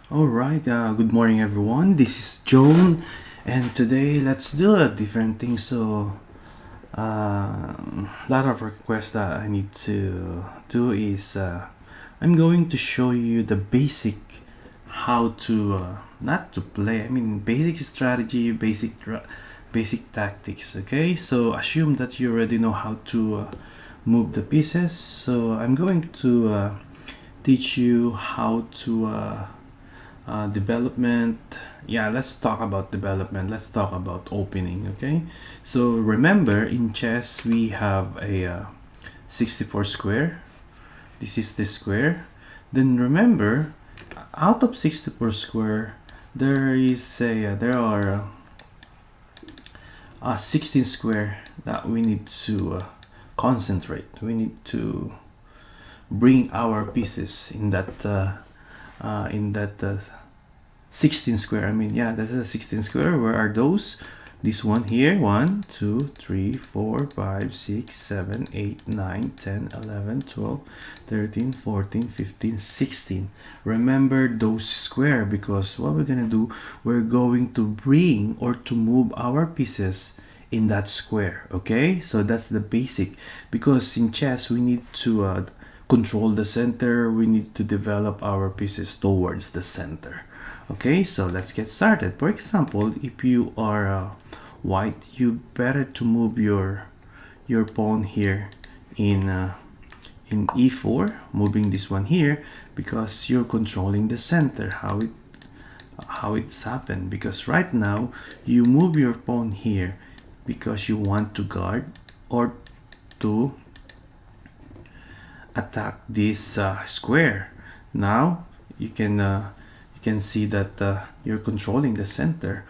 Alright, good morning everyone. This is Joan, and today let's do a different thing. A lot of requests that I need to do is I'm going to show you the basic how to not to play. I mean, basic strategy, basic tactics. Okay, so assume that you already know how to move the pieces. So I'm going to teach you how to. Development. Yeah, let's talk about development. Let's talk about opening. Okay, so remember in chess we have a 64 square. This is the square. Then remember, out of 64 square there are 16 square that we need to concentrate. We need to bring our pieces in that 16 square. I mean, yeah, that's a 16 square. Where are those? This one here: 1 2 3 4 5 6 7 8 9 10 11 12 13 14 15 16. Remember those square, because what we're gonna do, we're going to bring or to move our pieces in that square. Okay, so that's the basic, because in chess we need to control the center. We need to develop our pieces towards the center. Okay, so let's get started. For example, if you are white, you better to move your pawn here in e4, moving this one here, because you're controlling the center. How it's happened, because right now you move your pawn here because you want to guard or to attack this square. Now you can see that you're controlling the center.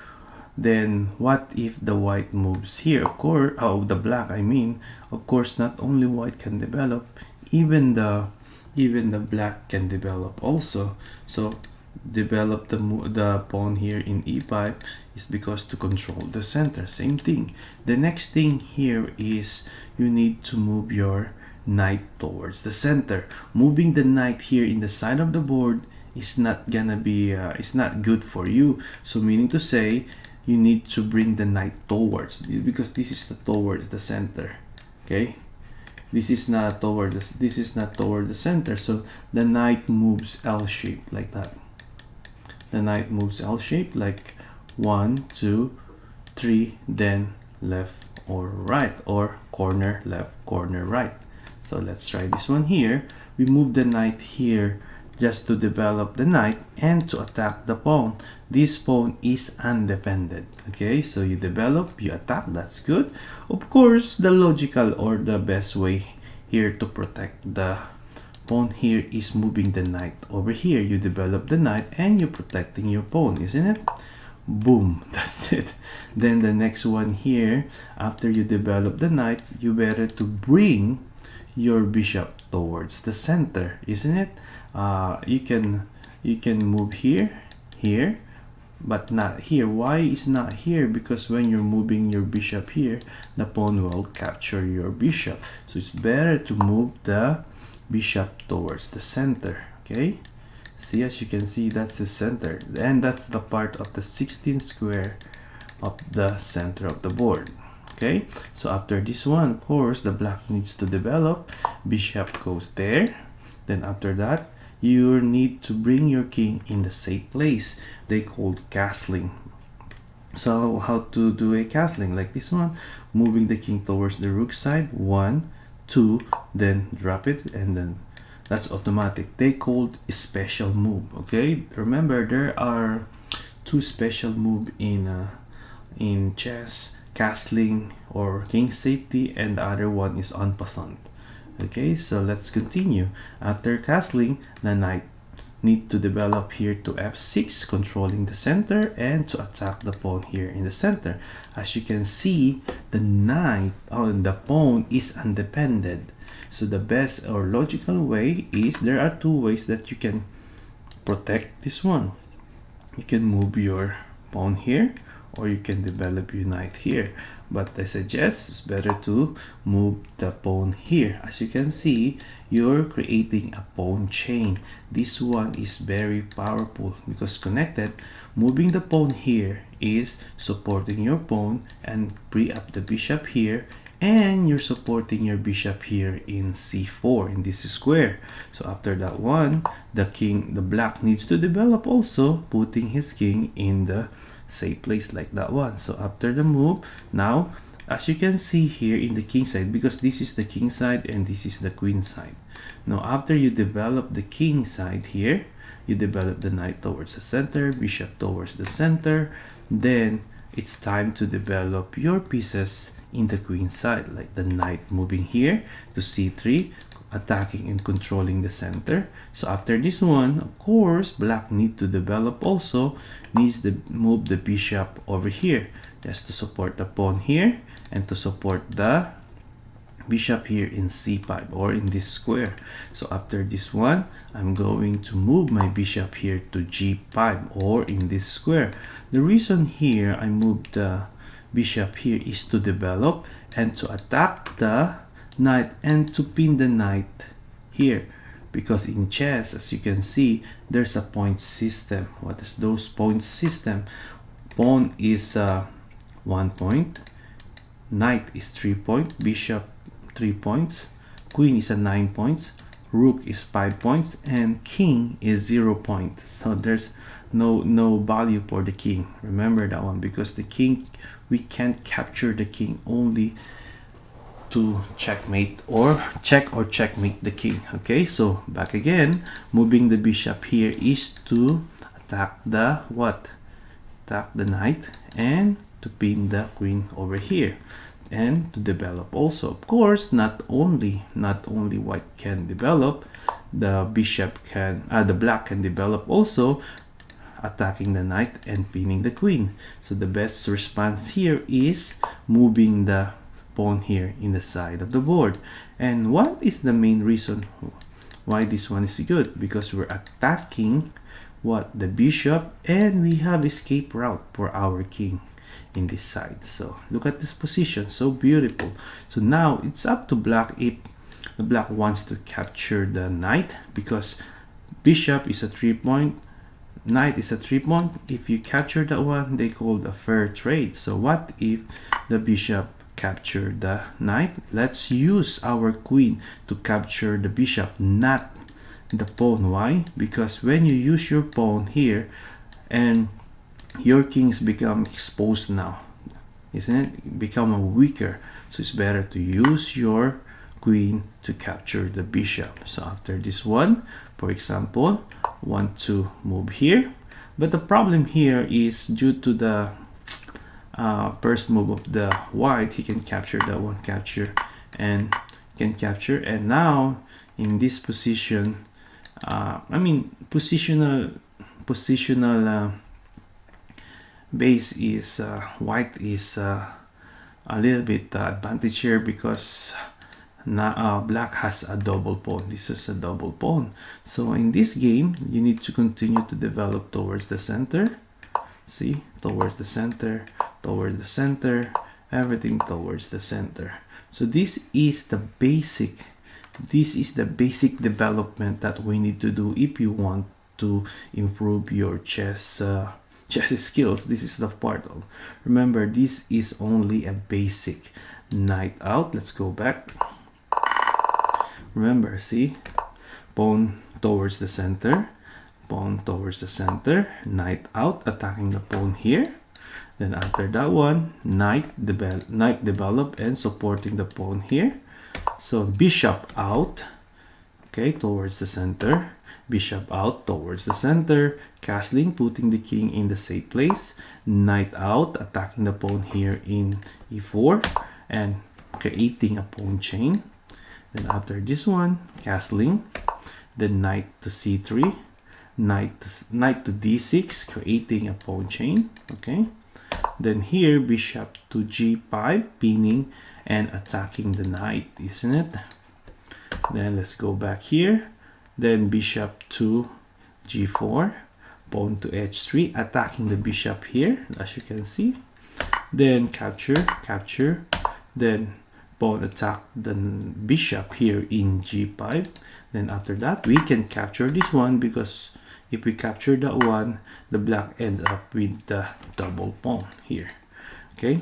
Then what if the white moves here? Of course, the black, I mean, of course, not only white can develop, even the black can develop also. So develop the pawn here in e5 is because to control the center. Same thing. The next thing here is you need to move your knight towards the center. Moving the knight here in the side of the board is not gonna be it's not good for you. So meaning to say, you need to bring the knight towards, because this is towards the center. Okay, this is not toward the center. So the knight moves L shape like that. The knight moves L shape like 1 2 3, then left or right, or corner left, corner right. So let's try this one here. We move the knight here just to develop the knight and to attack the pawn. This pawn is undefended. Okay, so you develop, you attack, that's good. Of course, the logical or the best way here to protect the pawn here is moving the knight over here. You develop the knight and you're protecting your pawn, isn't it? Boom, that's it. Then the next one here, after you develop the knight, you better to bring your bishop towards the center, isn't it? You can move here, but not here. Why is not here? Because when you're moving your bishop here, the pawn will capture your bishop. So it's better to move the bishop towards the center. Okay, see, as you can see, that's the center, and that's the part of the 16 square of the center of the board. Okay, so after this one, of course, the black needs to develop. Bishop goes there. Then after that, you need to bring your king in the safe place. They called castling. So how to do a castling? Like this one, moving the king towards the rook side, 1 2, then drop it, and then that's automatic. They called a special move. Okay, remember there are two special move in chess: castling or king safety, and the other one is en passant. Okay, so let's continue. After castling, the knight need to develop here to f6, controlling the center, and to attack the pawn here in the center. As you can see, the knight on the pawn is undependent. So the best or logical way is, there are two ways that you can protect this one. You can move your pawn here, or you can develop your knight here. But I suggest it's better to move the pawn here. As you can see, you're creating a pawn chain. This one is very powerful because connected. Moving the pawn here is supporting your pawn and free up the bishop here, and you're supporting your bishop here in c4 in this square. So after that one, the black needs to develop also, putting his king in the safe place like that one. So after the move, now as you can see here in the king side, because this is the king side and this is the queen side. Now after you develop the king side here, you develop the knight towards the center, bishop towards the center, then it's time to develop your pieces in the queen side, like the knight moving here to c3, attacking and controlling the center. So after this one, of course, black need to develop also, needs to move the bishop over here just to support the pawn here and to support the bishop here in c5 or in this square. So after this one, I'm going to move my bishop here to g5 or in this square. The reason here I moved the bishop here is to develop and to attack the knight and to pin the knight here, because in chess, as you can see, there's a point system. What is those point system? Pawn is 1 point, knight is 3 points, bishop 3 points, queen is 9 points, rook is 5 points, and king is 0 points. So there's no value for the king. Remember that one, because the king, we can't capture the king, only to checkmate or checkmate the king. Okay, so back again, moving the bishop here is to attack the what? Attack the knight and to pin the queen over here and to develop also. Of course, not only white can develop, the bishop can the black can develop also, attacking the knight and pinning the queen. So the best response here is moving the pawn here in the side of the board. And what is the main reason why this one is good? Because we're attacking what? The bishop, and we have escape route for our king in this side. So look at this position, so beautiful. So now it's up to black if the black wants to capture the knight, because bishop is a 3 point, knight is a 3 point. If you capture that one, they call a fair trade. So what if the bishop capture the knight? Let's use our queen to capture the bishop, not the pawn. Why? Because when you use your pawn here and your kings become exposed now, isn't it? Become weaker. So it's better to use your queen to capture the bishop. So after this one, for example, want to move here, but the problem here is due to the first move of the white, he can capture that one, capture, and can capture. And now in this position, I mean positional base is white is a little bit advantage here, because now black has a double pawn. This is a double pawn. So in this game, you need to continue to develop towards the center. See, towards the center, everything towards the center. So this is the basic development that we need to do if you want to improve your chess skills. This is the part of, remember, this is only a basic. Knight out, let's go back. Remember, see, pawn towards the center, knight out, attacking the pawn here. Then after that one, knight develop and supporting the pawn here. So bishop out, okay, towards the center, bishop out towards the center, castling, putting the king in the safe place, knight out, attacking the pawn here in e4 and creating a pawn chain. Then after this one, castling, then knight to c3, knight to d6, creating a pawn chain. Okay, then here bishop to g5, pinning and attacking the knight, isn't it? Then let's go back here, then bishop to g4, pawn to h3, attacking the bishop here, as you can see. Then capture, capture, then pawn attack the bishop here in g5. Then after that, we can capture this one, because if we capture that one, the black ends up with the double pawn here. Okay,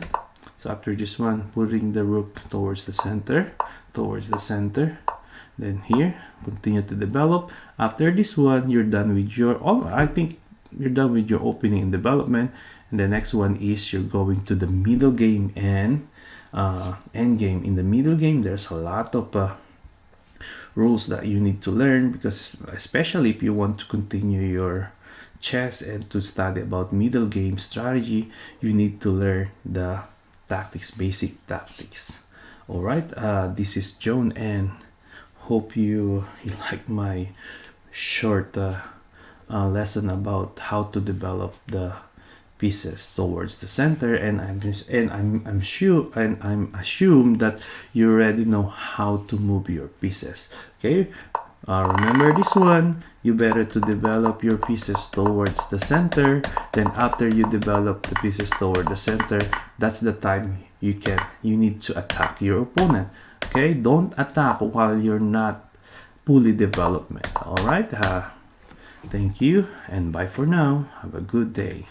so after this one, putting the rook towards the center, then here, continue to develop. After this one, you're done with your, I think you're done with your opening and development. And the next one is you're going to the middle game and end game. In the middle game, there's a lot of rules that you need to learn, because especially if you want to continue your chess and to study about middle game strategy, you need to learn the tactics, basic tactics. All right, this is Joan, and hope you like my short lesson about how to develop the pieces towards the center. And I'm sure, and I'm assume that you already know how to move your pieces. Okay, remember this one, you better to develop your pieces towards the center. Then after you develop the pieces toward the center, that's the time you need to attack your opponent. Okay, don't attack while you're not fully developed. All right, thank you and bye for now. Have a good day.